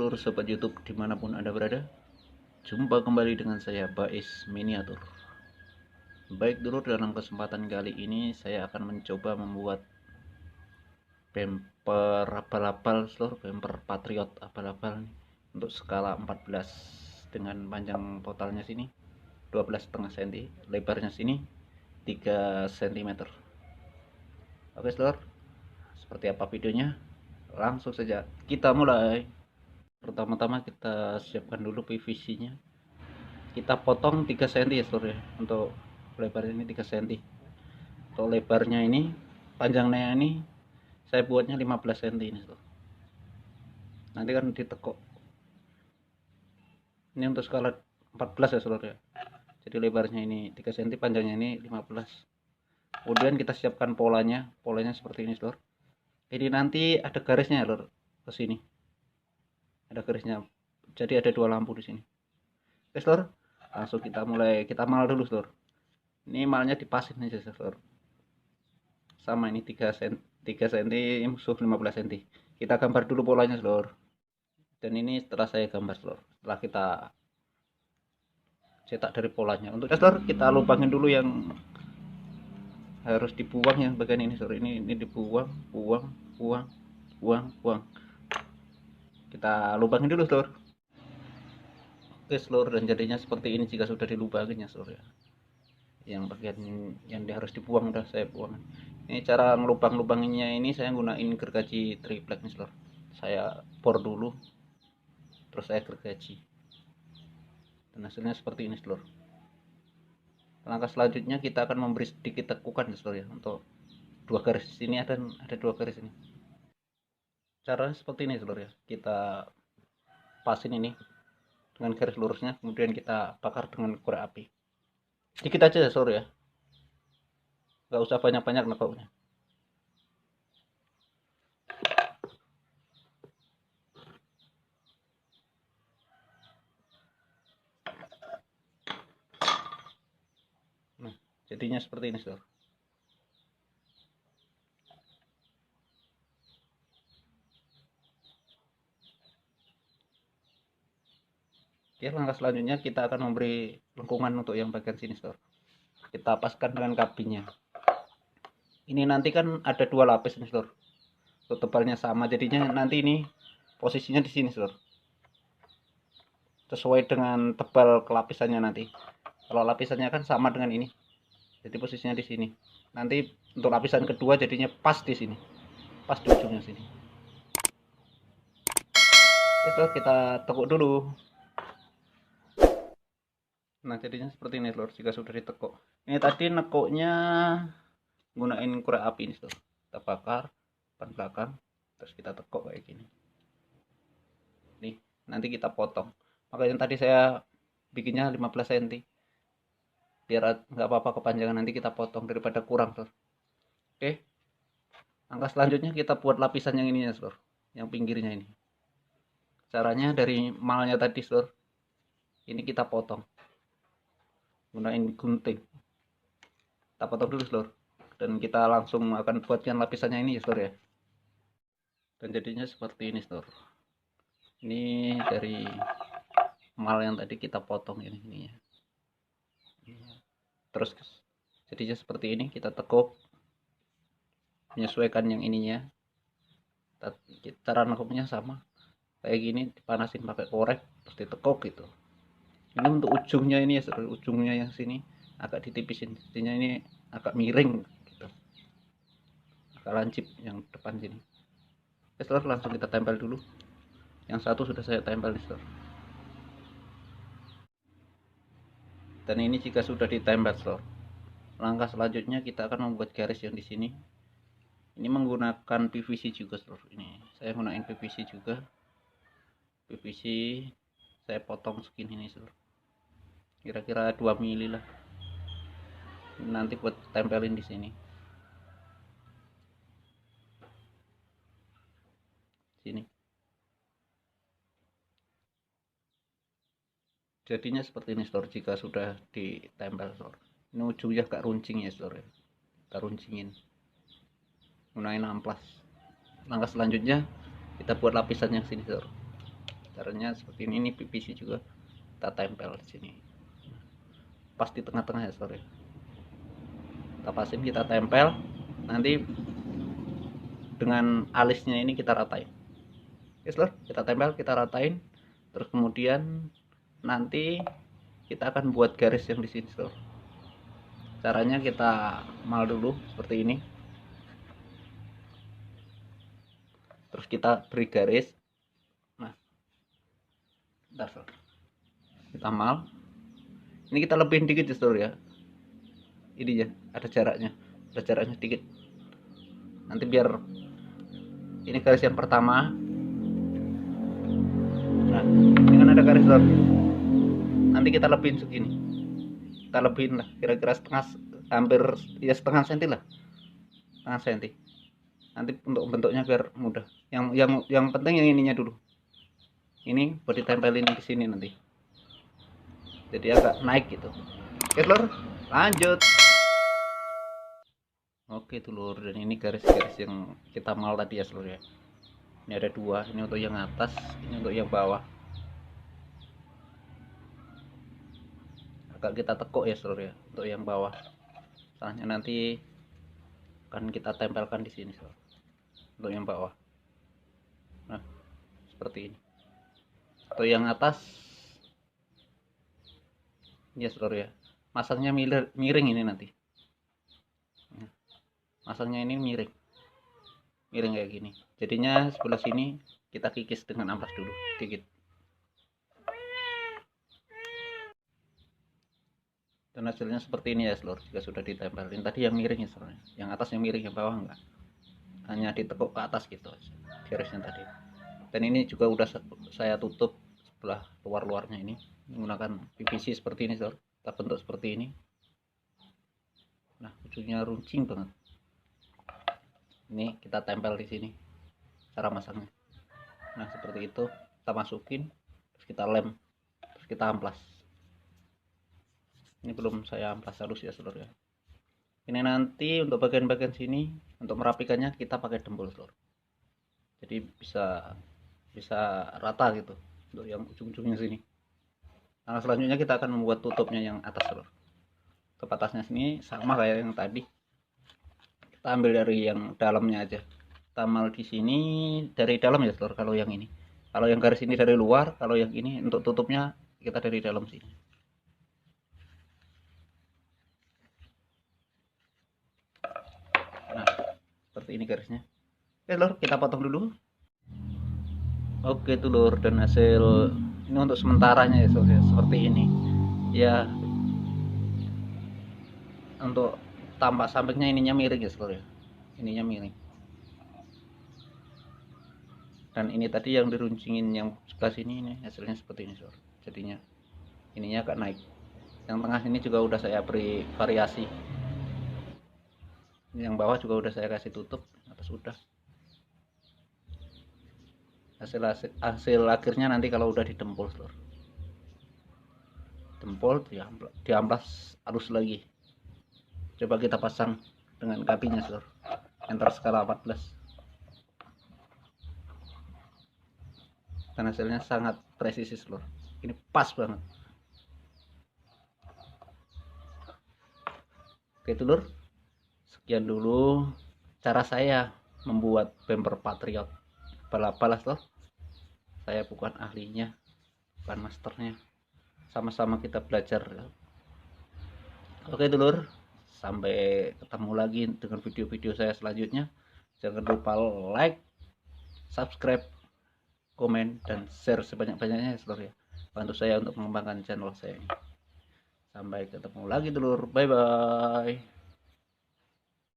seluruh sobat YouTube dimanapun Anda berada. Jumpa kembali dengan saya Bais Miniatur. Baik dulu, dalam kesempatan kali ini saya akan mencoba membuat bumper abal-abal seluruh bumper Patriot abal-abal untuk skala 14 dengan panjang totalnya sini 12,5 cm, lebarnya sini 3 cm. Oke seluruh, seperti apa videonya? Langsung saja kita mulai. Pertama-tama kita siapkan dulu PVC-nya. Kita potong 3 cm ya seluruh ya. Untuk lebarnya ini 3 cm. Untuk lebarnya ini, panjangnya ini saya buatnya 15 cm ini seluruh. Nanti kan ditekuk. Ini untuk skala 14 ya seluruh ya. Jadi lebarnya ini 3 cm, panjangnya ini 15. Kemudian kita siapkan polanya. Polanya seperti ini seluruh. Ini nanti ada garisnya ya seluruh, ke sini. Ada garisnya. Jadi ada dua lampu di sini. Oke seluruh, langsung kita mulai, kita mal dulu seluruh. Ini malnya dipasin aja seluruh. Sama ini 3 cm musuh 15 cm. Kita gambar dulu polanya seluruh. Dan ini setelah saya gambar seluruh. Setelah kita cetak dari polanya. Untuk seluruh kita lubangin dulu yang harus dibuang, yang bagian ini seluruh. Ini dibuang, buang. Kita lubangin dulu seluruh. Oke seluruh, dan jadinya seperti ini jika sudah dilubangin ya seluruh ya. Yang bagian yang harus dibuang udah saya buang. Ini cara ngelubang-lubanginnya, ini saya gunain gergaji triplek nih seluruh. Saya bor dulu, terus saya gergaji, dan hasilnya seperti ini seluruh. Langkah selanjutnya kita akan memberi sedikit tekukan seluruh ya, untuk dua garis sini, ada dua garis ini. Caranya seperti ini seluruh ya. Kita pasin ini dengan garis lurusnya, kemudian kita bakar dengan korek api. Dikit aja ya seluruh ya, nggak usah banyak-banyak nekoknya. Nah, jadinya seperti ini seluruh. Oke, langkah selanjutnya kita akan memberi lengkungan untuk yang bagian sini seluruh. Kita paskan dengan kabinnya. Ini nanti kan ada dua lapis nih seluruh. Untuk tebalnya sama, jadinya nanti ini posisinya di sini seluruh. Sesuai dengan tebal kelapisannya nanti. Kalau lapisannya kan sama dengan ini, jadi posisinya di sini. Nanti untuk lapisan kedua jadinya pas di sini, pas di ujungnya sini. Itu kita tekuk dulu. Nah jadinya seperti ini seluruh jika sudah ditekuk. Ini tadi nekuknya gunain korek api ini seluruh. Kita bakar depan belakang, terus kita tekuk kayak gini. Nih nanti kita potong. Makanya tadi saya bikinnya 15 cm, biar nggak apa-apa kepanjangan, nanti kita potong daripada kurang seluruh. Oke, langkah selanjutnya kita buat lapisan yang ininya seluruh, yang pinggirnya ini. Caranya dari malnya tadi seluruh, ini kita potong gunain gunting. Kita potong dulu seluruh, dan kita langsung akan buatkan lapisannya ini ya seluruh ya. Dan jadinya seperti ini seluruh. Ini dari mal yang tadi kita potong ini ya. Terus jadinya seperti ini, kita tekuk, menyesuaikan yang ininya. Cara nekuknya sama kayak gini, dipanasin pakai korek, terus ditekuk gitu. Ini untuk ujungnya ini ya, ujungnya yang sini agak ditipisin, jadinya ini agak miring gitu, agak lancip yang depan sini. Oke seluruh, langsung kita tempel dulu. Yang satu sudah saya tempel nih seluruh. Dan ini jika sudah ditempel seluruh, langkah selanjutnya kita akan membuat garis yang di sini. Ini menggunakan PVC juga seluruh. Ini saya gunain PVC juga. PVC saya potong segini nih seluruh, kira-kira 2 mili lah. Nanti buat tempelin di sini. Sini. Jadinya seperti ini seluruh jika sudah ditempel seluruh. Ini ujungnya agak runcing ya seluruh. Kita runcingin. Gunain amplas. Langkah selanjutnya kita buat lapisan yang sini seluruh. Caranya seperti ini PVC juga kita tempel di sini pas di tengah-tengah ya seluruh ya. Kita pasin, kita tempel, nanti dengan alisnya ini kita ratain. Oke seluruh, kita tempel, kita ratain, terus kemudian nanti kita akan buat garis yang di sini seluruh. Caranya kita mal dulu seperti ini, terus kita beri garis. Nah, bentar seluruh, kita mal, ini kita lebihin dikit ya seluruh ya, ini ya ada jaraknya dikit, nanti biar ini garis yang pertama. Nah, ini kan ada garis lor, nanti kita lebihin segini, kita lebihin lah kira-kira setengah, hampir ya setengah senti lah, setengah senti. Nanti untuk bentuknya biar mudah. Yang penting yang ininya dulu, ini buat ditempelin di sini nanti, jadi agak naik gitu. Oke lor, lanjut. Oke tuh lur, dan ini garis-garis yang kita mal tadi ya seluruh ya. Ini ada dua, ini untuk yang atas, ini untuk yang bawah. Agak kita tekuk ya seluruh ya, untuk yang bawah. Soalnya nanti akan kita tempelkan di sini seluruh. Untuk yang bawah. Nah, seperti ini. Untuk yang atas, ya seluruh ya. Masangnya miring ini nanti. Masangnya ini miring kayak gini, jadinya sebelah sini kita kikis dengan amplas dulu dikit, dan hasilnya seperti ini ya seluruh. Jika sudah ditempelin tadi yang miring ya seluruh, yang atas yang miring, yang bawah enggak, hanya ditekuk ke atas gitu garisnya tadi. Dan ini juga udah saya tutup sebelah luarnya ini menggunakan PVC seperti ini seluruh, kita bentuk seperti ini. Nah, ujungnya runcing banget. Ini kita tempel di sini cara masangnya. Nah, seperti itu kita masukin, terus kita lem, terus kita amplas. Ini belum saya amplas halus ya seluruh ya. Ini nanti untuk bagian-bagian sini untuk merapikannya kita pakai dempul seluruh, jadi bisa rata gitu untuk yang ujung-ujungnya sini. Nah, selanjutnya kita akan membuat tutupnya yang atas seluruh. Tutup atasnya sini sama kayak yang tadi, kita ambil dari yang dalamnya aja, kita mal di sini dari dalam ya seluruh. Kalau yang ini, kalau yang garis ini dari luar, kalau yang ini untuk tutupnya kita dari dalam sini. Nah, seperti ini garisnya. Oke lur, kita potong dulu. Oke tuh lur, dan hasil ini untuk sementaranya ya seluruh, seperti ini ya. Untuk tampak sampingnya ininya miring ya seluruh ya, ininya miring. Dan ini tadi yang diruncingin yang sebelah sini, ini hasilnya seperti ini seluruh. Jadinya ininya agak naik. Yang tengah ini juga udah saya beri variasi, yang bawah juga udah saya kasih tutup, atas udah. Hasil akhirnya nanti kalau udah didempul seluruh, dempul diamplas halus lagi. Coba kita pasang dengan kapinya seluruh, enter skala 14, dan hasilnya sangat presisi seluruh. Ini pas banget. Oke telur, sekian dulu cara saya membuat bumper Patriot balap-balap loh. Saya bukan ahlinya, bukan masternya, sama-sama kita belajar. Oke telur, sampai ketemu lagi dengan video-video saya selanjutnya. Jangan lupa like, subscribe, komen, dan share sebanyak-banyaknya ya seluruh ya. Bantu saya untuk mengembangkan channel saya ini. Sampai ketemu lagi telur, bye bye.